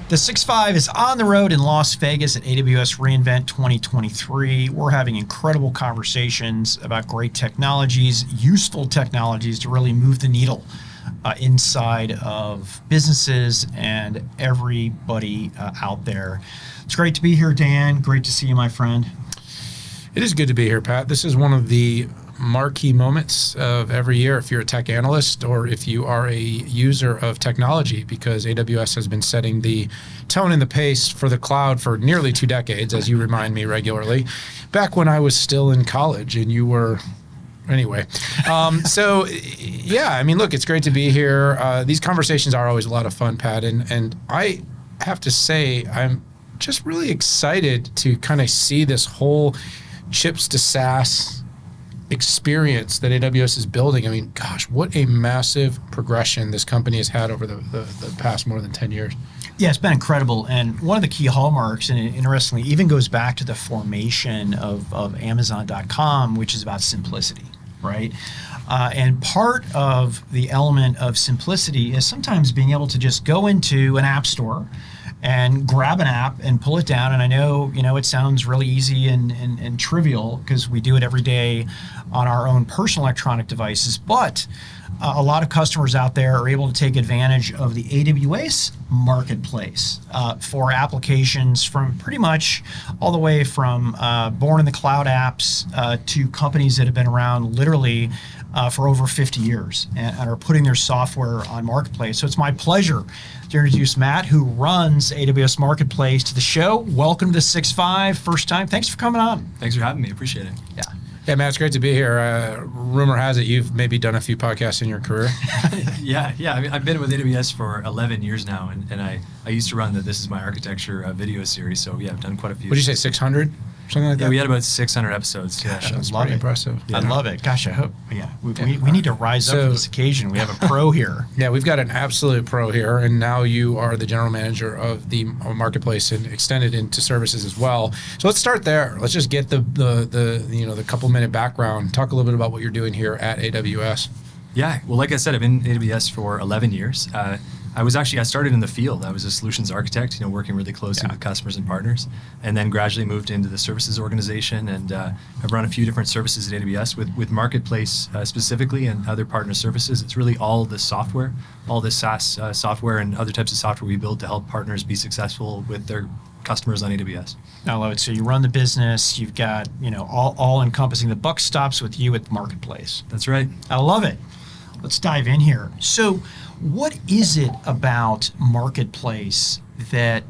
The 6.5 is on the road in Las Vegas at AWS reInvent 2023. We're having incredible conversations about great technologies, useful technologies to really move the needle inside of businesses and everybody out there. It's great to be here, Dan. Great to see you, my friend. It is good to be here, Pat. This is one of the marquee moments of every year if you're a tech analyst or if you are a user of technology, because AWS has been setting the tone and the pace for the cloud for nearly 2 decades, as you remind me regularly, back when I was still in college and you were... Anyway, so yeah, I mean, look, it's great to be here. These conversations are always a lot of fun, Pat, and I have to say I'm just really excited to kind of see this whole chips to SaaS experience that AWS is building. I mean, gosh, what a massive progression this company has had over the past more than 10 years. Yeah, it's been incredible. And one of the key hallmarks, and interestingly, even goes back to the formation of Amazon.com, which is about simplicity, right? And part of the element of simplicity is sometimes being able to just go into an app store and grab an app and pull it down. And I know, it sounds really easy and trivial because we do it every day on our own personal electronic devices, but a lot of customers out there are able to take advantage of the AWS Marketplace for applications from pretty much all the way from born in the cloud apps to companies that have been around literally for over 50 years and are putting their software on Marketplace. So it's my pleasure to introduce Matt, who runs AWS Marketplace, to the show. Welcome to the 6.5, first time. Thanks for coming on. Thanks for having me. Appreciate it. Yeah, Matt, it's great to be here. Rumor has it you've maybe done a few podcasts in your career. Yeah. I mean, I've been with AWS for 11 years now, and I used to run the This Is My Architecture video series. So yeah, I've done quite a few. What did you say, 600? Something like that? Yeah, we had about 600 episodes. Gosh, Yeah, that's pretty impressive. I love it. Gosh, I hope. Yeah, we need to rise up for this occasion. We have a pro here. Yeah, we've got an absolute pro here, and now you are the general manager of the marketplace and extended into services as well. So let's start there. Let's just get the couple minute background. Talk a little bit about what you're doing here at AWS. Yeah, well, like I said, I've been in AWS for 11 years. I started in the field. I was a solutions architect, working really closely with customers and partners, and then gradually moved into the services organization. And I've run a few different services at AWS with Marketplace specifically and other partner services. It's really all the software, all the SaaS software and other types of software we build to help partners be successful with their customers on AWS. I love it. So you run the business. You've got all encompassing. The buck stops with you at Marketplace. That's right. I love it. Let's dive in here. So, what is it about Marketplace that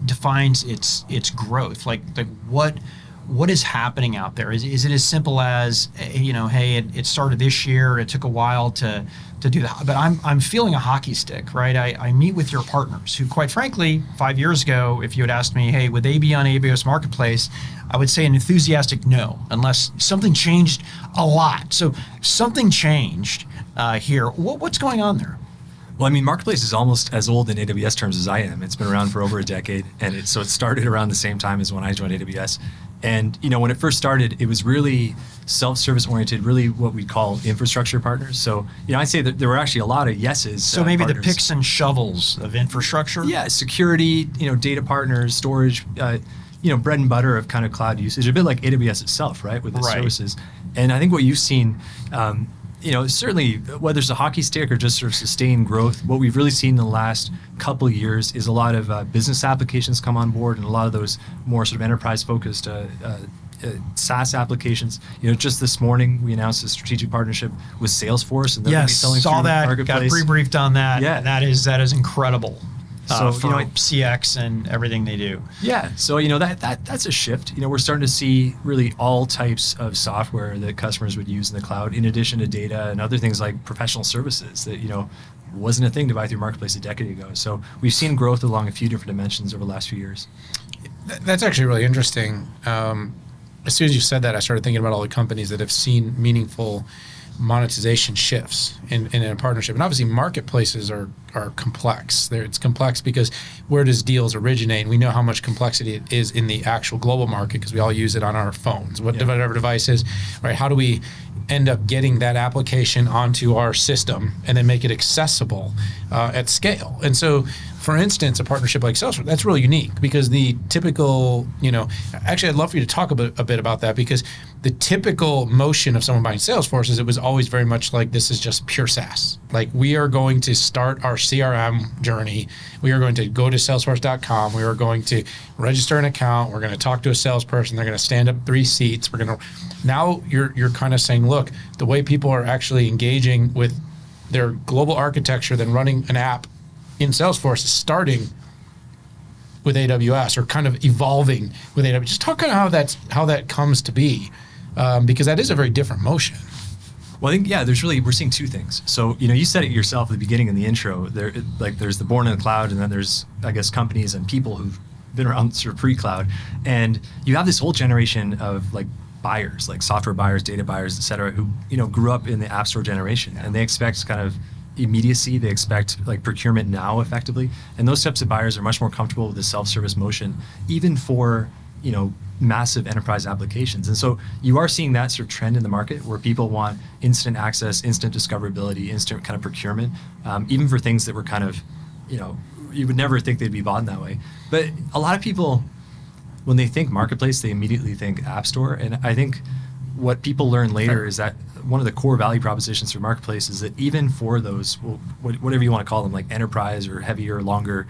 defines its growth? Like what is happening out there? Is it as simple as hey, it started this year. It took a while to do that, but I'm feeling a hockey stick, right? I meet with your partners who, quite frankly, 5 years ago, if you had asked me, hey, would they be on AWS Marketplace, I would say an enthusiastic no, unless something changed a lot. So something changed here. What's going on there? Well, I mean, Marketplace is almost as old in AWS terms as I am. It's been around for over a decade, and it started around the same time as when I joined AWS. And when it first started, it was really self-service oriented, really what we call infrastructure partners. So I'd say that there were actually a lot of yeses. So maybe partners. The picks and shovels of infrastructure. Yeah, security, data partners, storage, bread and butter of kind of cloud usage, a bit like AWS itself, right, with its services. And I think what you've seen. Certainly, whether it's a hockey stick or just sort of sustained growth, what we've really seen in the last couple of years is a lot of business applications come on board, and a lot of those more sort of enterprise-focused SaaS applications. Just this morning we announced a strategic partnership with Salesforce, and they're going to be selling saw through that. Marketplace. Got pre-briefed on that. Yeah, that is incredible. So for CX and everything they do. Yeah, so that's a shift. We're starting to see really all types of software that customers would use in the cloud, in addition to data and other things like professional services that wasn't a thing to buy through Marketplace a decade ago. So we've seen growth along a few different dimensions over the last few years. That's actually really interesting. As soon as you said that, I started thinking about all the companies that have seen meaningful monetization shifts in a partnership. And obviously marketplaces are complex. It's complex because where does deals originate? And we know how much complexity it is in the actual global market because we all use it on our phones, whatever device is, right? How do we end up getting that application onto our system and then make it accessible at scale? And so for instance, a partnership like Salesforce, that's really unique because the typical, actually I'd love for you to talk a bit about that, because the typical motion of someone buying Salesforce is it was always very much like, this is just pure SaaS. Like, we are going to start our CRM journey. We are going to go to salesforce.com. We are going to register an account. We're going to talk to a salesperson. They're going to stand up 3 seats. Now you're kind of saying, look, the way people are actually engaging with their global architecture, then running an app in Salesforce is starting with AWS, or kind of evolving with AWS. Just talk kind of how that comes to be, because that is a very different motion. Well, I think, we're seeing 2 things. So, you said it yourself at the beginning in the intro. There's the born in the cloud, and then there's, I guess, companies and people who've been around sort of pre-cloud, and you have this whole generation of like buyers, like software buyers, data buyers, et cetera, who grew up in the App Store generation, and they expect kind of immediacy. They expect like procurement now, effectively, and those types of buyers are much more comfortable with the self-service motion, even for massive enterprise applications. And so you are seeing that sort of trend in the market where people want instant access, instant discoverability, instant kind of procurement, even for things that were kind of, you would never think they'd be bought in that way. But a lot of people, when they think marketplace, they immediately think App Store. And I think what people learn later is that one of the core value propositions for marketplace is that even for those, whatever you want to call them, like enterprise or heavier, longer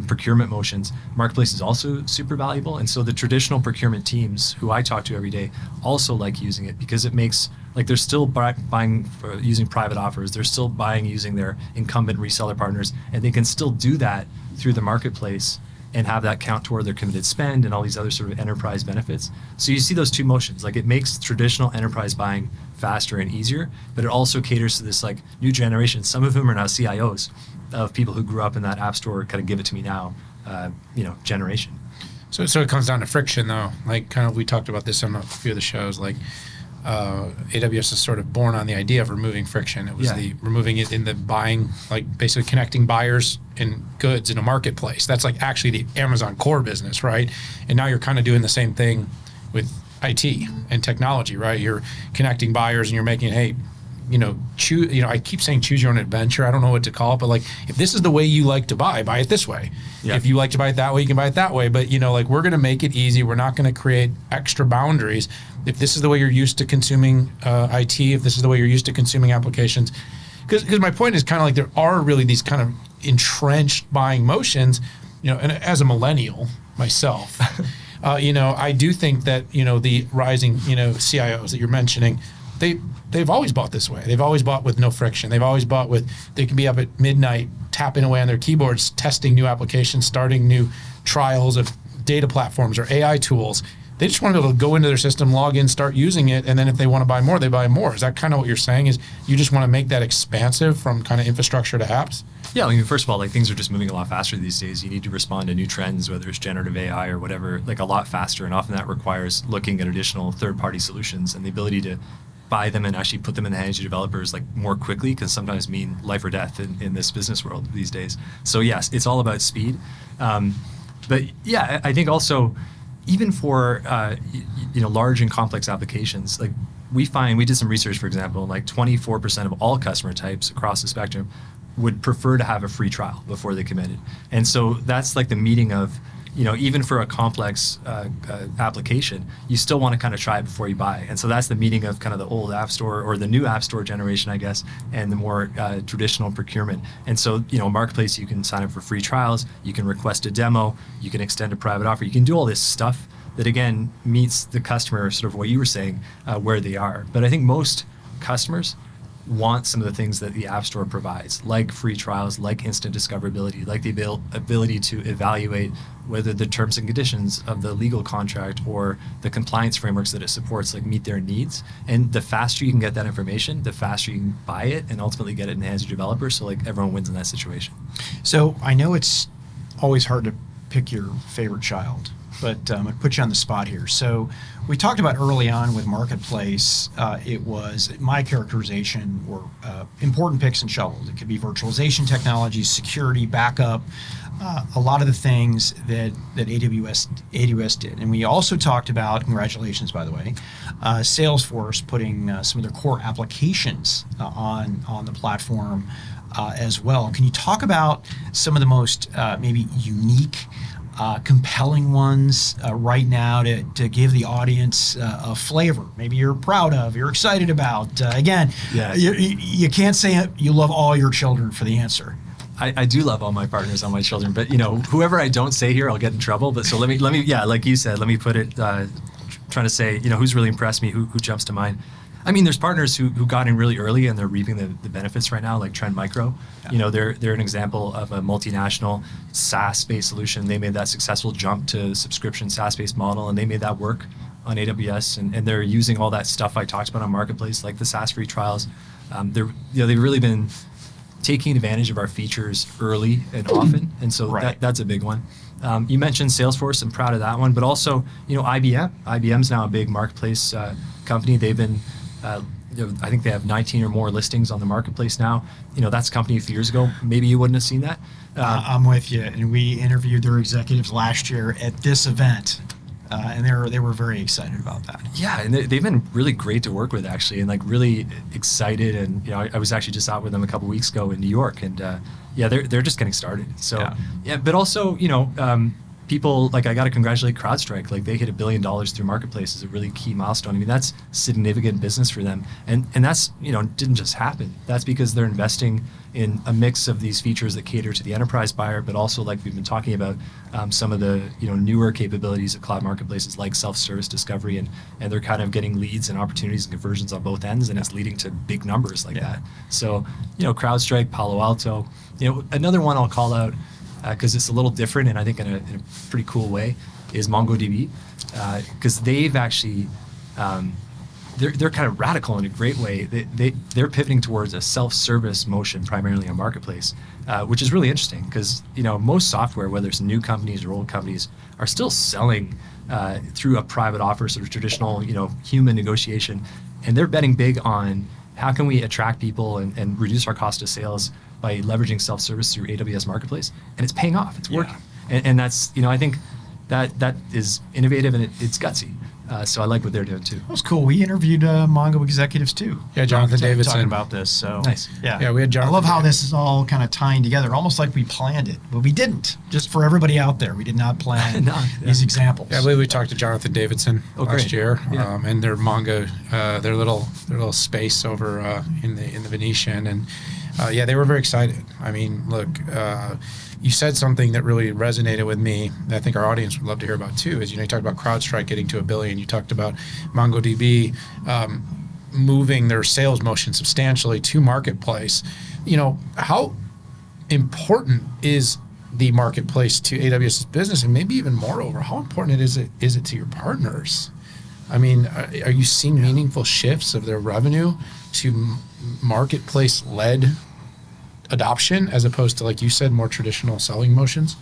procurement motions, marketplace is also super valuable. And so the traditional procurement teams who I talk to every day also like using it, because it makes, like, they're still buying using private offers, they're still buying using their incumbent reseller partners, and they can still do that through the marketplace and have that count toward their committed spend and all these other sort of enterprise benefits. So you see those 2 motions. Like, it makes traditional enterprise buying faster and easier, but it also caters to this like new generation. Some of whom are now CIOs of people who grew up in that App Store, kind of give it to me now, generation. So it comes down to friction, though. Like, kind of, we talked about this on a few of the shows. Like, AWS is sort of born on the idea of removing friction. It was removing it in the buying, like basically connecting buyers and goods in a marketplace. That's like actually the Amazon core business, right? And now you're kind of doing the same thing with IT and technology, right? You're connecting buyers and you're making, hey, choose. I keep saying choose your own adventure. I don't know what to call it, but like, if this is the way you like to buy it this way. Yeah. If you like to buy it that way, you can buy it that way. But like, we're going to make it easy. We're not going to create extra boundaries. If this is the way you're used to consuming IT, if this is the way you're used to consuming applications, because my point is kind of like, there are really these kind of entrenched buying motions, and as a millennial myself, I do think that, the rising, CIOs that you're mentioning, they've always bought this way. They've always bought with no friction. They've always bought with, they can be up at midnight, tapping away on their keyboards, testing new applications, starting new trials of data platforms or AI tools. They just want to be able to go into their system, log in, start using it, and then if they want to buy more, they buy more. Is that kind of what you're saying? Is you just want to make that expansive from kind of infrastructure to apps? Yeah, I mean, first of all, like, things are just moving a lot faster these days. You need to respond to new trends, whether it's generative AI or whatever, like a lot faster. And often that requires looking at additional third-party solutions, and the ability to buy them and actually put them in the hands of developers like more quickly can sometimes mean life or death in this business world these days. So yes, it's all about speed. But yeah, I think also, even for large and complex applications, like we did some research, for example, like 24% of all customer types across the spectrum would prefer to have a free trial before they committed. And so that's like the meeting of, even for a complex application, you still want to kind of try it before you buy. And so that's the meeting of kind of the old App Store or the new App Store generation, I guess, and the more traditional procurement. And so, Marketplace, you can sign up for free trials, you can request a demo, you can extend a private offer, you can do all this stuff that, again, meets the customer, sort of what you were saying, where they are. But I think most customers want some of the things that the App Store provides, like free trials, like instant discoverability, like the ability to evaluate whether the terms and conditions of the legal contract or the compliance frameworks that it supports like meet their needs. And the faster you can get that information, the faster you can buy it and ultimately get it in the hands of developers. So like everyone wins in that situation. So I know it's always hard to pick your favorite child, but I'm going to put you on the spot here. So we talked about early on with Marketplace, it was, my characterization were important picks and shovels. It could be virtualization technologies, security, backup, a lot of the things that AWS did. And we also talked about, congratulations by the way, Salesforce putting some of their core applications on the platform. as well. Can you talk about some of the most maybe unique, compelling ones right now to give the audience a flavor? Maybe you're proud of, you're excited about. Again, you can't say you love all your children for the answer. I do love all my partners, all my children, but whoever I don't say here, I'll get in trouble. But so let me, like you said, let me put it, trying to say, who's really impressed me, who jumps to mind. I mean, there's partners who got in really early and they're reaping the benefits right now, like Trend Micro. Yeah. They're an example of a multinational SaaS-based solution. They made that successful jump to subscription SaaS-based model, and they made that work on AWS. And they're using all that stuff I talked about on Marketplace, like the SaaS free trials. They've really been taking advantage of our features early and often, and so that's a big one. You mentioned Salesforce. I'm proud of that one, but also IBM. IBM's now a big marketplace company. They've been I think they have 19 or more listings on the marketplace now. That's a company a few years ago. Maybe you wouldn't have seen that. I'm with you. And we interviewed their executives last year at this event, and they were very excited about that. Yeah, and they've been really great to work with, actually, and like really excited. And I was actually just out with them a couple weeks ago in New York, and they're just getting started. So but also people, like, I got to congratulate CrowdStrike. Like, they hit $1 billion through Marketplace is a really key milestone. I mean, that's significant business for them. And that's, didn't just happen. That's because they're investing in a mix of these features that cater to the enterprise buyer, but also, like we've been talking about, some of the, newer capabilities of cloud marketplaces like self-service discovery, and they're kind of getting leads and opportunities and conversions on both ends, and it's leading to big numbers like that. So, CrowdStrike, Palo Alto, another one I'll call out, because it's a little different, and I think in a pretty cool way, is MongoDB, because they've actually, they're kind of radical in a great way. They're pivoting towards a self-service motion primarily on Marketplace, which is really interesting because most software, whether it's new companies or old companies, are still selling through a private offer, sort of traditional human negotiation, and they're betting big on how can we attract people and reduce our cost of sales by leveraging self-service through AWS Marketplace, and it's paying off. It's working, and that's I think that is innovative and it's gutsy. So I like what they're doing too. That was cool. We interviewed Mongo executives too. Yeah, Jonathan Davidson talking about this. So nice. Yeah, we had Jonathan. I love how this is all kind of tying together, almost like we planned it, but we didn't. Just for everybody out there, we did not plan these examples. Yeah, I believe we talked to Jonathan Davidson last year, and their Mongo, their little space over in the Venetian, and they were very excited. I mean, look. You said something that really resonated with me that I think our audience would love to hear about too, is you talked about CrowdStrike getting to $1 billion. You talked about MongoDB moving their sales motion substantially to Marketplace. How important is the Marketplace to AWS's business, and maybe even moreover, how important is it to your partners? I mean, are you seeing meaningful shifts of their revenue to Marketplace-led adoption as opposed to, like you said, more traditional selling motions?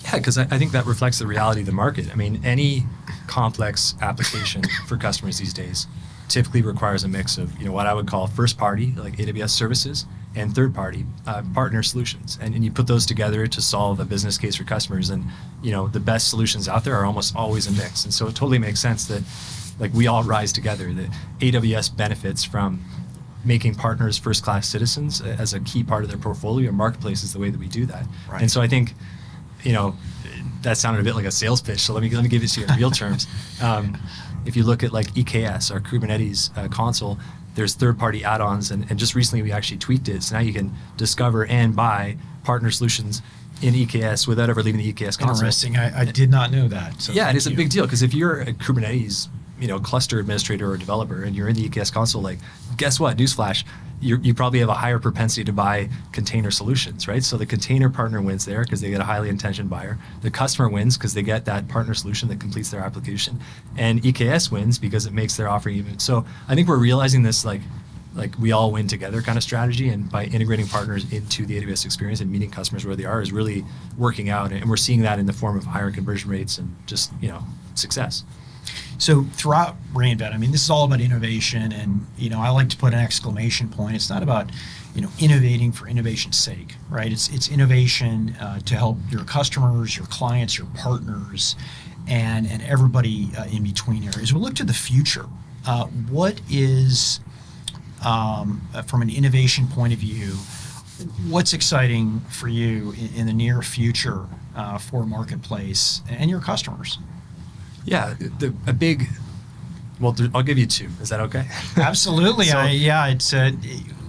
Yeah, because I think that reflects the reality of the market. I mean, any complex application for customers these days typically requires a mix of what I would call first party, like AWS services, and third party partner solutions, and you put those together to solve a business case for customers. And the best solutions out there are almost always a mix, and so it totally makes sense that we all rise together. That AWS benefits from making partners first-class citizens as a key part of their portfolio. Marketplace is the way that we do that. Right. And so I think, that sounded a bit like a sales pitch. So let me give it to you in real terms. If you look at like EKS, our Kubernetes console, there's third-party add-ons, and just recently we actually tweaked it. So now you can discover and buy partner solutions in EKS without ever leaving the EKS console. Interesting. I did not know that. So yeah, it is a big deal, because if you're a Kubernetes cluster administrator or developer and you're in the EKS console, like, guess what? Newsflash, you probably have a higher propensity to buy container solutions, right? So the container partner wins there because they get a highly intentioned buyer. The customer wins because they get that partner solution that completes their application. And EKS wins because it makes their offering even. So I think we're realizing this like we all win together kind of strategy, and by integrating partners into the AWS experience and meeting customers where they are is really working out. And we're seeing that in the form of higher conversion rates and just, success. So throughout reInvent, I mean, this is all about innovation, and I like to put an exclamation point. It's not about innovating for innovation's sake, right? It's innovation to help your customers, your clients, your partners, and everybody in between here. As we look to the future, what is from an innovation point of view, what's exciting for you in the near future for Marketplace and your customers? Yeah, a big. Well, I'll give you two. Is that okay? Absolutely.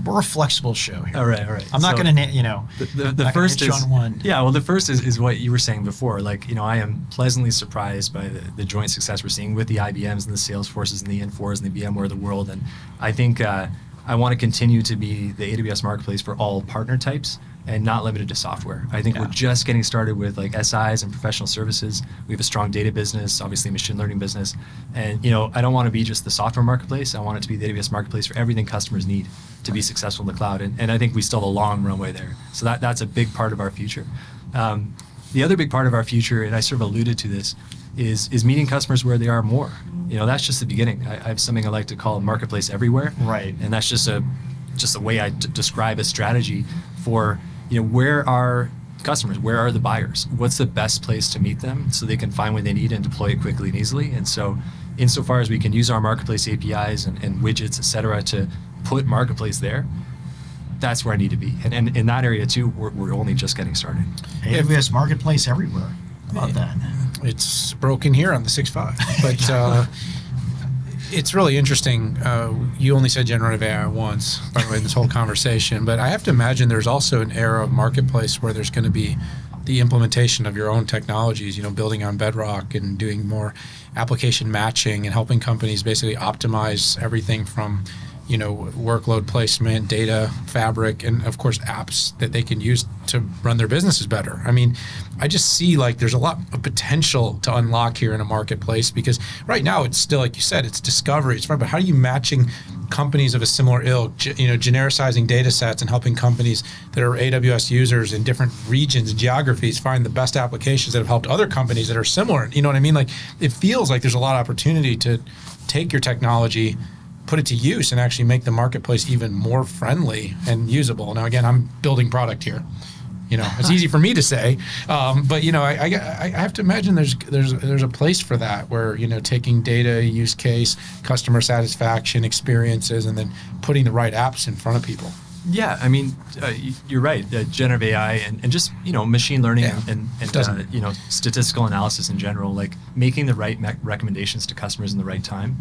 We're a flexible show here. All right. I'm not going to, the first is on one. Yeah. Well, the first is what you were saying before. Like, I am pleasantly surprised by the joint success we're seeing with the IBMs and the Salesforces and the Infors and the VMware of the world. And I think I want to continue to be the AWS Marketplace for all partner types and not limited to software. I think we're just getting started with like SIs and professional services. We have a strong data business, obviously machine learning business. And, I don't want to be just the software marketplace. I want it to be the AWS Marketplace for everything customers need to be successful in the cloud. And I think we still have a long runway there. So that's a big part of our future. The other big part of our future, and I sort of alluded to this, is meeting customers where they are more. That's just the beginning. I have something I like to call Marketplace Everywhere. Right. And that's just a way I describe a strategy for, where are customers? Where are the buyers? What's the best place to meet them so they can find what they need and deploy it quickly and easily? And so insofar as we can use our Marketplace APIs and widgets, et cetera, to put Marketplace there, that's where I need to be. And in that area too, we're only just getting started. AWS Marketplace everywhere. How about that? It's broken here on the 6.5, but it's really interesting. You only said generative AI once, by the way, in this whole conversation, but I have to imagine there's also an era of Marketplace where there's going to be the implementation of your own technologies, building on Bedrock and doing more application matching and helping companies basically optimize everything from workload placement, data fabric, and of course apps that they can use to run their businesses better. I mean, I just see like there's a lot of potential to unlock here in a marketplace, because right now it's still, like you said, it's discovery. It's fun, but how are you matching companies of a similar ilk, genericizing data sets and helping companies that are AWS users in different regions and geographies find the best applications that have helped other companies that are similar. You know what I mean? Like, it feels like there's a lot of opportunity to take your technology, put it to use, and actually make the marketplace even more friendly and usable. Now, again, I'm building product here. It's easy for me to say, but I have to imagine there's a place for that where taking data, use case, customer satisfaction, experiences, and then putting the right apps in front of people. Yeah, I mean, you're right. Generative AI and just machine learning and statistical analysis in general, like making the right recommendations to customers in the right time,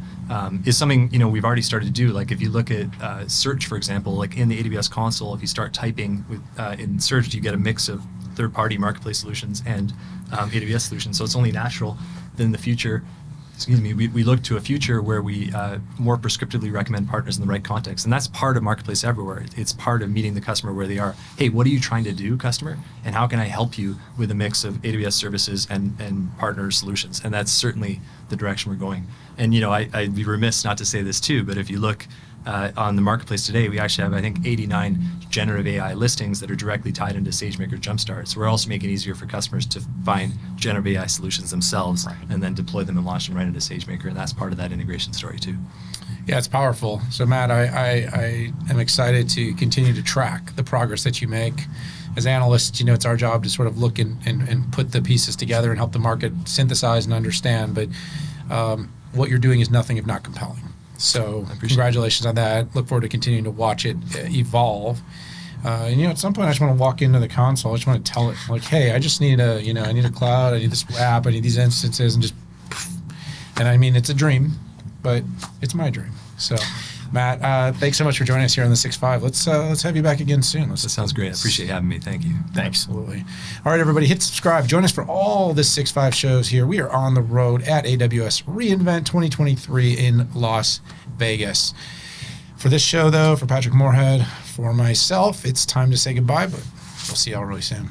is something we've already started to do. Like if you look at search, for example, like in the AWS console, if you start typing with in search, you get a mix of third-party marketplace solutions and AWS solutions. So it's only natural that in the future, we look to a future where we more prescriptively recommend partners in the right context. And that's part of Marketplace Everywhere. It's part of meeting the customer where they are. Hey, what are you trying to do, customer? And how can I help you with a mix of AWS services and partner solutions? And that's certainly the direction we're going. And I'd be remiss not to say this too, but if you look on the marketplace today, we actually have, I think, 89 generative AI listings that are directly tied into SageMaker Jumpstart. So we're also making it easier for customers to find generative AI solutions themselves and then deploy them and launch them right into SageMaker. And that's part of that integration story too. Yeah, it's powerful. So Matt, I am excited to continue to track the progress that you make. As analysts, it's our job to sort of look and put the pieces together and help the market synthesize and understand. But what you're doing is nothing if not compelling. So congratulations on that. Look forward to continuing to watch it evolve. At some point I just want to walk into the console. I just want to tell it like, hey, I just need I need a cloud. I need this app. I need these instances, and just, and I mean, it's a dream, but it's my dream. So Matt, thanks so much for joining us here on the 6.5. Let's have you back again soon. That sounds great. I appreciate having me. Thank you. Thanks. Absolutely. All right, everybody, hit subscribe. Join us for all the 6.5 shows here. We are on the road at AWS reInvent 2023 in Las Vegas. For this show, though, for Patrick Moorhead, for myself, it's time to say goodbye, but we'll see y'all really soon.